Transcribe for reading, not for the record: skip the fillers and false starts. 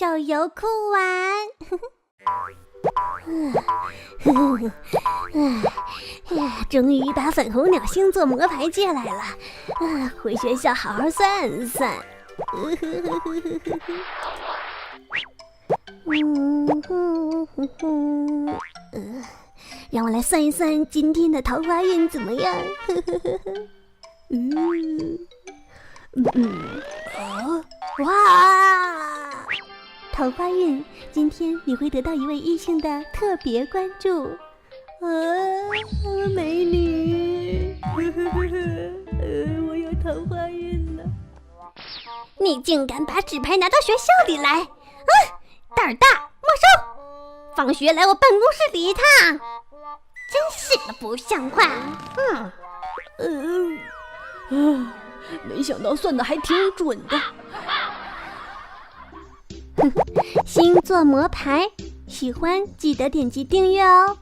手游酷玩。终于把粉红鸟星座魔牌借来了，回学校好好算算。让我来算一算今天的桃花运怎么样？哇！桃花运，今天你会得到一位异性的特别关注。美女，我有桃花运了。你竟敢把纸牌拿到学校里来！胆儿大，没收！放学来我办公室里一趟。真是的，不像话。没想到算的还挺准的。星座魔牌，喜欢记得点击订阅哦。